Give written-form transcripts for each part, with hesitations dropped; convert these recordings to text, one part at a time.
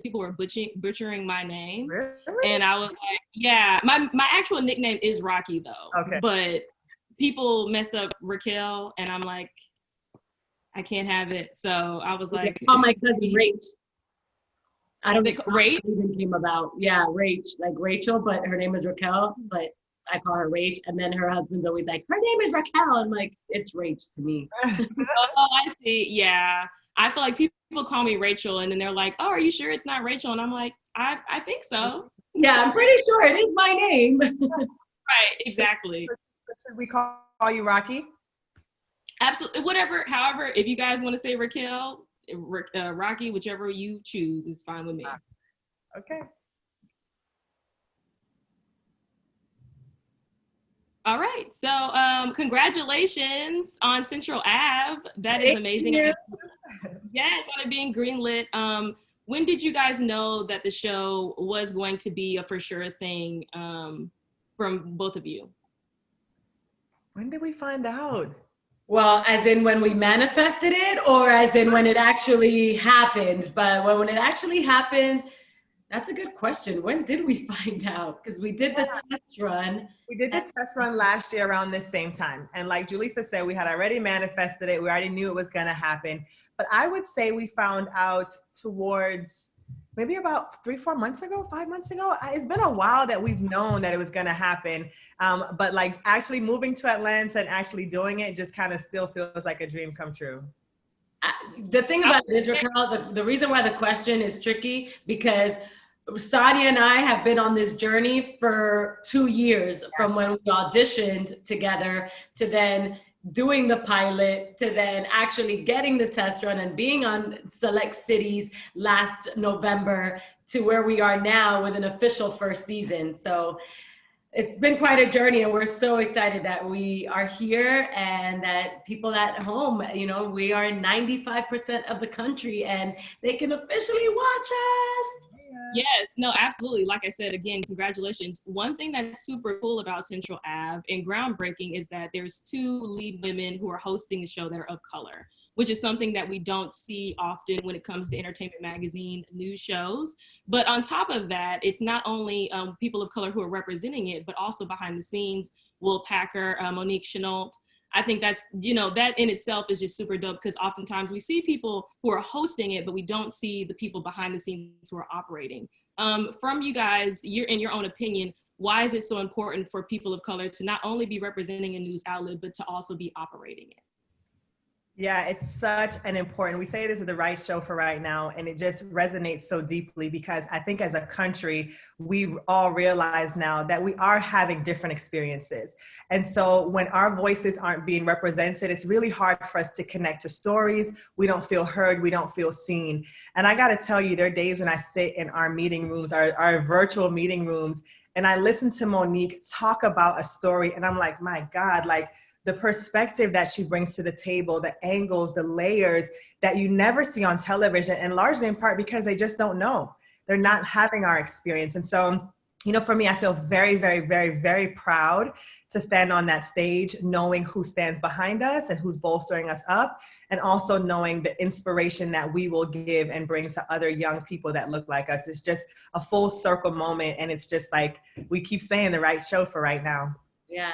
people were butchering my name. Really? And I was like, yeah, my actual nickname is Rocky though. Okay. But people mess up Raquel, and I'm like, I can't have it. So I was like, oh, my cousin Rach. I don't know how Rach? it even came about. Yeah, Rach, like Rachel, but her name is Raquel, but I call her Rach. And then her husband's always like, her name is Raquel. I'm like, it's Rach to me. Oh, I see. Yeah. I feel like people call me Rachel, and then they're like, oh, are you sure it's not Rachel? And I'm like, I think so. Yeah, I'm pretty sure it is my name. Right, exactly. Should we call you Rocky? Absolutely. Whatever. However, if you guys want to say Raquel, Rocky, whichever you choose is fine with me. Okay. All right. So congratulations on Central Ave. That is amazing. Yes, on it being greenlit. When did you guys know that the show was going to be a for sure thing from both of you? When did we find out? Well, as in when we manifested it, or as in when it actually happened? But when it actually happened, that's a good question. When did we find out? Because we did the test run. We did the test run last year around this same time. And like Julissa said, we had already manifested it. We already knew it was going to happen. But I would say we found out towards maybe about 3-4 months ago, 5 months ago. It's been a while that we've known that it was going to happen. But like actually moving to Atlanta and actually doing it just kind of still feels like a dream come true. The thing about it is, Raquel, the reason why the question is tricky, because Sanya and I have been on this journey for 2 years, from when we auditioned together to then doing the pilot to then actually getting the test run and being on select cities last November to where we are now with an official first season. So it's been quite a journey, and we're so excited that we are here and that people at home, you know, we are 95% of the country and they can officially watch us. Yes, no, absolutely. Like I said, again, congratulations. One thing that's super cool about Central Ave and groundbreaking is that there's 2 lead women who are hosting the show that are of color, which is something that we don't see often when it comes to entertainment magazine news shows. But on top of that, it's not only people of color who are representing it, but also behind the scenes, Will Packer, Monique Chenault. I think that's, you know, that in itself is just super dope, because oftentimes we see people who are hosting it, but we don't see the people behind the scenes who are operating. From you guys, in your own opinion, why is it so important for people of color to not only be representing a news outlet, but to also be operating it? Yeah, it's such an important, we say this with the right show for right now, and it just resonates so deeply because I think as a country, we all realize now that we are having different experiences. And so when our voices aren't being represented, it's really hard for us to connect to stories. We don't feel heard, we don't feel seen. And I gotta tell you, there are days when I sit in our meeting rooms, our virtual meeting rooms, and I listen to Monique talk about a story, and I'm like, my God, like, the perspective that she brings to the table, the angles, the layers that you never see on television, and largely in part because they just don't know. They're not having our experience. And so, you know, for me, I feel very, very, very, very proud to stand on that stage, knowing who stands behind us and who's bolstering us up, and also knowing the inspiration that we will give and bring to other young people that look like us. It's just a full circle moment. And it's just like, we keep saying the right show for right now. Yeah.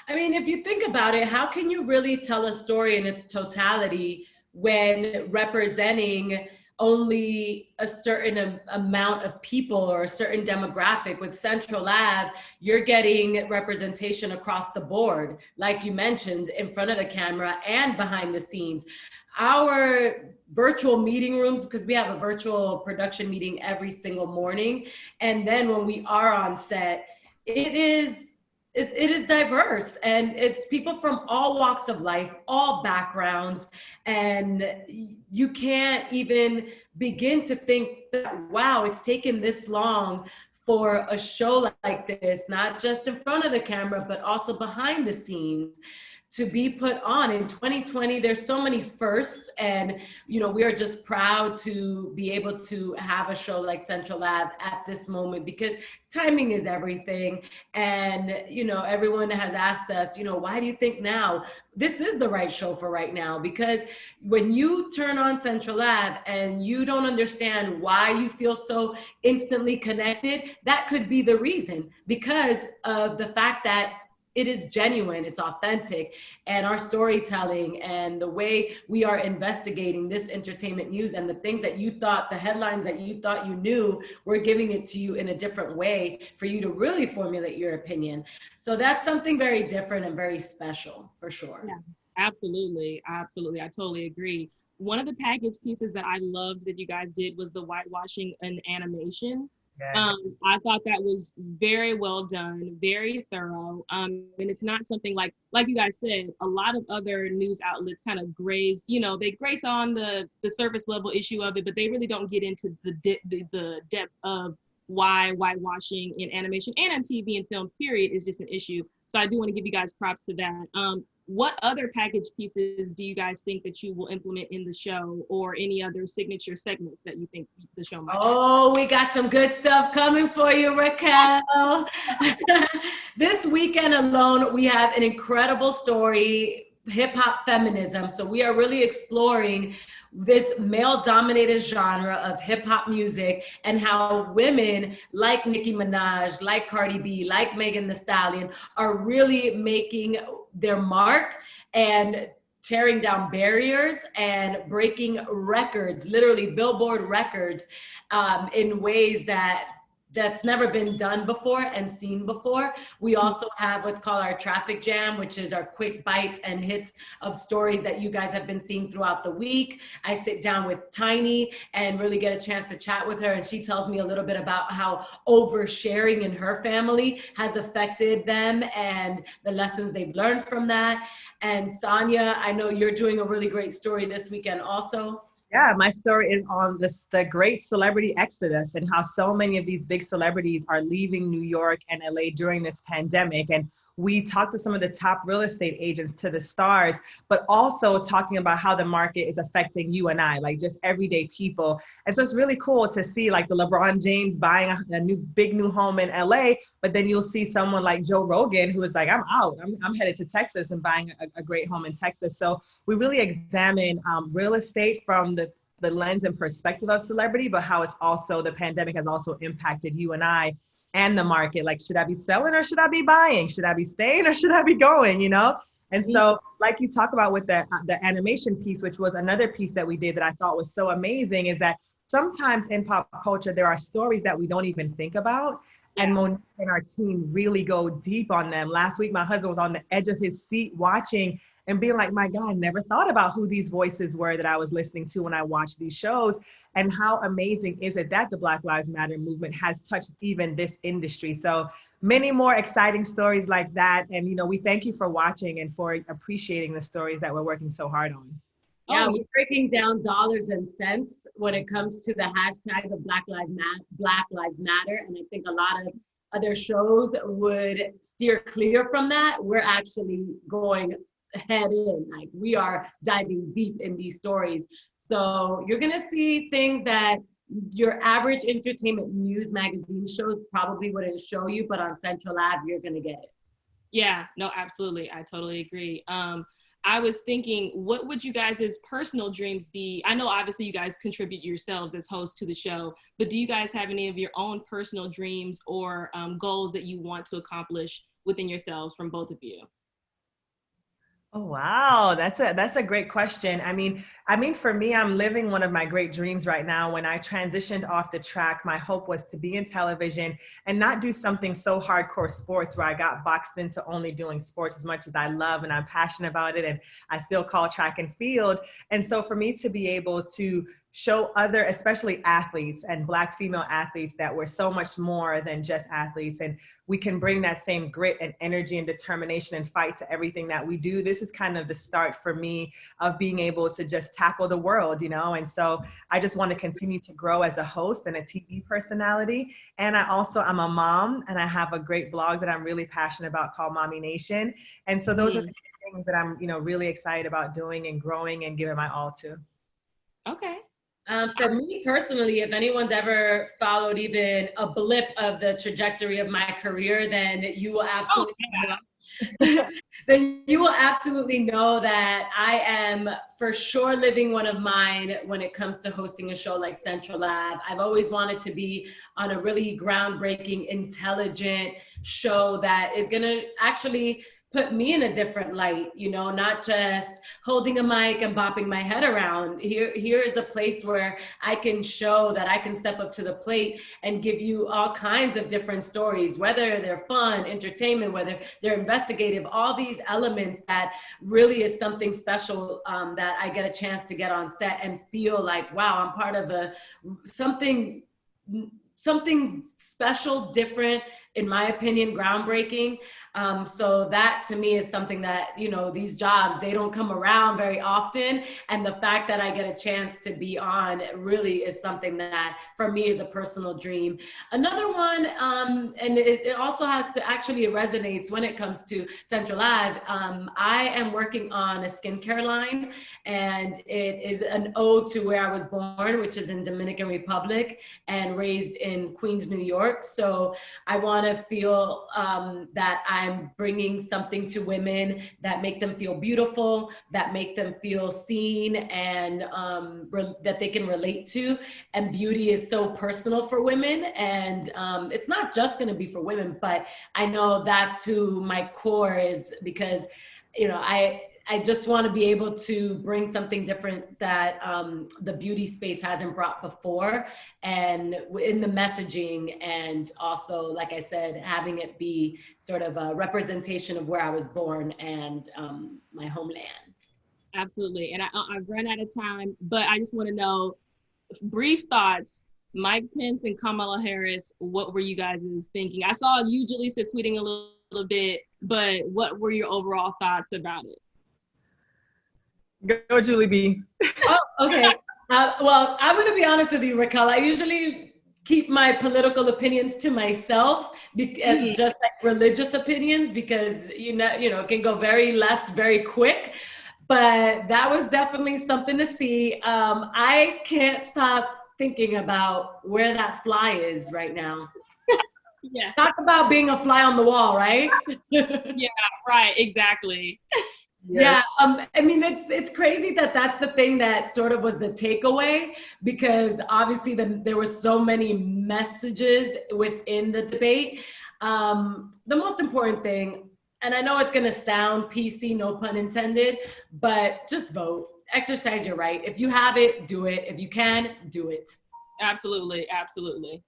I mean, if you think about it, how can you really tell a story in its totality when representing only a certain amount of people or a certain demographic? With Central Ave, you're getting representation across the board, like you mentioned, in front of the camera and behind the scenes. Our virtual meeting rooms, because we have a virtual production meeting every single morning. And then when we are on set, it is diverse, and it's people from all walks of life, all backgrounds, and you can't even begin to think that, wow, it's taken this long for a show like this, not just in front of the camera, but also behind the scenes, to be put on in 2020. There's so many firsts, and we are just proud to be able to have a show like Central Ave at this moment, because timing is everything. And everyone has asked us, why do you think now this is the right show for right now? Because when you turn on Central Ave and you don't understand why you feel so instantly connected, that could be the reason, because of the fact that it is genuine, it's authentic, and our storytelling and the way we are investigating this entertainment news, and the things that you thought, the headlines that you thought you knew, we're giving it to you in a different way for you to really formulate your opinion. So that's something very different and very special, for sure. Yeah, absolutely. Absolutely. I totally agree. One of the package pieces that I loved that you guys did was the whitewashing and animation. Yeah. I thought that was very well done, very thorough. And it's not something like you guys said, a lot of other news outlets kind of graze, they grace on the surface level issue of it, but they really don't get into the depth of why whitewashing in animation and on TV and film period is just an issue. So I do want to give you guys props to that. What other package pieces do you guys think that you will implement in the show, or any other signature segments that you think the show might have? Oh, we got some good stuff coming for you, Raquel. This weekend alone, we have an incredible story, hip hop feminism. So we are really exploring this male-dominated genre of hip-hop music, and how women like Nicki Minaj, like Cardi B, like Megan Thee Stallion are really making their mark and tearing down barriers and breaking records, literally Billboard records, in ways that's never been done before and seen before. We also have what's called our traffic jam, which is our quick bites and hits of stories that you guys have been seeing throughout the week. I sit down with Tiny and really get a chance to chat with her, and she tells me a little bit about how oversharing in her family has affected them and the lessons they've learned from that. And Sanya, I know you're doing a really great story this weekend also. Yeah, my story is on the great celebrity exodus, and how so many of these big celebrities are leaving New York and LA during this pandemic. And we talked to some of the top real estate agents, to the stars, but also talking about how the market is affecting you and I, like just everyday people. And so it's really cool to see like the LeBron James buying a big new home in LA, but then you'll see someone like Joe Rogan who is like, I'm out, I'm headed to Texas and buying a great home in Texas. So we really examine real estate from the lens and perspective of celebrity, but how it's also, the pandemic has also impacted you and I and the market. Like, should I be selling or should I be buying? Should I be staying or should I be going, And so like you talk about with the animation piece, which was another piece that we did that I thought was so amazing, is that sometimes in pop culture, there are stories that we don't even think about. And Monique and our team really go deep on them. Last week, my husband was on the edge of his seat watching and being like, my God, I never thought about who these voices were that I was listening to when I watched these shows. And how amazing is it that the Black Lives Matter movement has touched even this industry. So many more exciting stories like that. And, we thank you for watching and for appreciating the stories that we're working so hard on. Yeah, we're breaking down dollars and cents when it comes to the hashtag of Black Lives Matter. And I think a lot of other shows would steer clear from that. We're actually going head in, like we are diving deep in these stories. So you're gonna see things that your average entertainment news magazine shows probably wouldn't show you, but on Central Ave, you're gonna get it. Yeah, no, absolutely. I totally agree. I was thinking, what would you guys' personal dreams be? I know obviously you guys contribute yourselves as hosts to the show, but do you guys have any of your own personal dreams or goals that you want to accomplish within yourselves from both of you? Oh, wow. That's a great question. I mean, for me, I'm living one of my great dreams right now. When I transitioned off the track, my hope was to be in television and not do something so hardcore sports where I got boxed into only doing sports, as much as I love and I'm passionate about it. And I still call track and field. And so for me to be able to show other, especially athletes and Black female athletes, that we're so much more than just athletes, and we can bring that same grit and energy and determination and fight to everything that we do. This is kind of the start for me of being able to just tackle the world, and so I just want to continue to grow as a host and a TV personality. And I'm a mom, and I have a great blog that I'm really passionate about called Mommy Nation. And so those are the things that I'm, really excited about doing and growing and giving my all to. Okay. For me personally, if anyone's ever followed even a blip of the trajectory of my career, then you will absolutely then you will absolutely know that I am for sure living one of mine when it comes to hosting a show like Central AVE. I've always wanted to be on a really groundbreaking, intelligent show that is going to actually put me in a different light, not just holding a mic and bopping my head around. Here is a place where I can show that I can step up to the plate and give you all kinds of different stories, whether they're fun, entertainment, whether they're investigative, all these elements that really is something special that I get a chance to get on set and feel like, wow, I'm part of something special, different, in my opinion, groundbreaking. So that to me is something that, these jobs, they don't come around very often. And the fact that I get a chance to be on really is something that for me is a personal dream. Another one, and it also has to actually, it resonates when it comes to Central AVE. I am working on a skincare line, and it is an ode to where I was born, which is in Dominican Republic and raised in Queens, New York. So I want to feel that I'm bringing something to women that make them feel beautiful, that make them feel seen, and that they can relate to. And beauty is so personal for women, and it's not just going to be for women, but I know that's who my core is, because I just want to be able to bring something different that the beauty space hasn't brought before, and in the messaging, and also, like I said, having it be sort of a representation of where I was born and my homeland. Absolutely. And I've run out of time, but I just want to know, brief thoughts, Mike Pence and Kamala Harris, what were you guys thinking? I saw you, Julissa, tweeting a little bit, but what were your overall thoughts about it? Go, Julie B. Oh, okay. Well, I'm going to be honest with you, Raquel. I usually keep my political opinions to myself, just like religious opinions, because it can go very left very quick. But that was definitely something to see. I can't stop thinking about where that fly is right now. Yeah. Talk about being a fly on the wall, right? Yeah, right. Exactly. Yeah, I mean, it's crazy that that's the thing that sort of was the takeaway, because obviously there were so many messages within the debate. The most important thing, and I know it's going to sound PC, no pun intended, but just vote. Exercise your right. If you have it, do it. If you can, do it. Absolutely. Absolutely.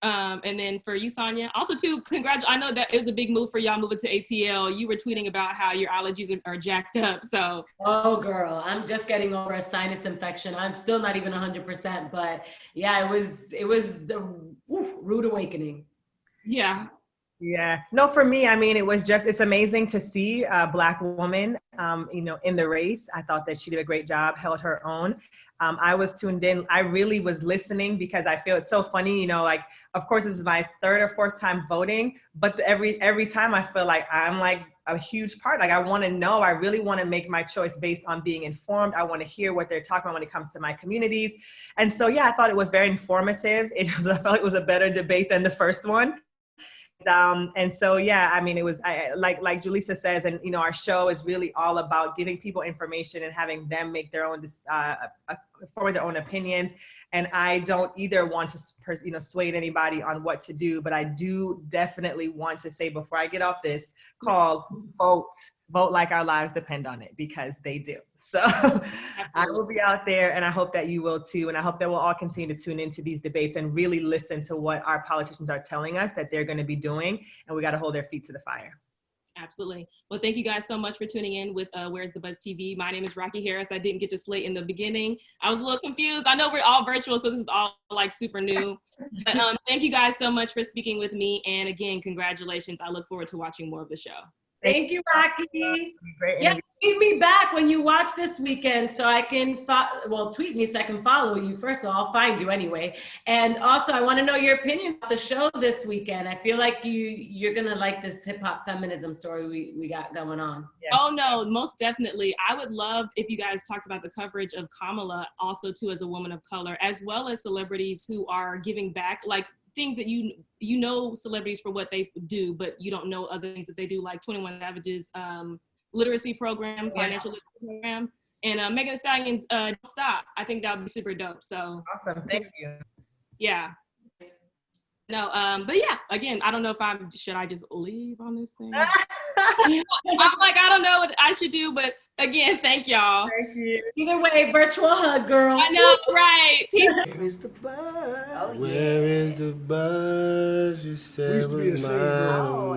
And then for you, Sanya, also too, I know that it was a big move for y'all moving to ATL. You were tweeting about how your allergies are jacked up. So, oh girl, I'm just getting over a sinus infection. I'm still not even 100%, but yeah, it was a rude awakening. Yeah. Yeah. No, for me, I mean, it's amazing to see a Black woman, in the race. I thought that she did a great job, held her own. I was tuned in. I really was listening, because I feel it's so funny, like, of course, this is my third or fourth time voting, but every time I feel like I'm like a huge part. Like, I want to know, I really want to make my choice based on being informed. I want to hear what they're talking about when it comes to my communities. And so, yeah, I thought it was very informative. I felt like it was a better debate than the first one. And so, yeah, I mean, it was like Julissa says, and, our show is really all about giving people information and having them make their own, form their own opinions. And I don't either want to, sway anybody on what to do, but I do definitely want to say, before I get off this call, vote like our lives depend on it, because they do. So I will be out there, and I hope that you will too. And I hope that we'll all continue to tune into these debates and really listen to what our politicians are telling us that they're going to be doing. And we got to hold their feet to the fire. Absolutely. Well, thank you guys so much for tuning in with Where's the Buzz TV. My name is Rocky Harris. I didn't get to slate in the beginning. I was a little confused. I know we're all virtual, so this is all like super new. But thank you guys so much for speaking with me. And again, congratulations. I look forward to watching more of the show. Thank you, Rocky. Great Yeah, interview. tweet me back when you watch this weekend so I can, tweet me so I can follow you. First of all, I'll find you anyway. And also, I want to know your opinion about the show this weekend. I feel like you're going to like this hip hop feminism story we got going on. Yeah. Oh no, most definitely. I would love if you guys talked about the coverage of Kamala also too as a woman of color, as well as celebrities who are giving back, like things that you know celebrities for what they do, but you don't know other things that they do, like 21 Savage's literacy program, financial literacy program, and Megan Thee Stallion's Don't Stop. I think that would be super dope. So Awesome. Thank you. yeah. No, but yeah, again, I don't know if should I just leave on this thing? I'm like, I don't know what I should do, but again, thank y'all. Thank you. Either way, virtual hug, girl. I know, right? Peace. Where is the buzz? Where is the buzz? You said We used to be was ashamed, bro. mine.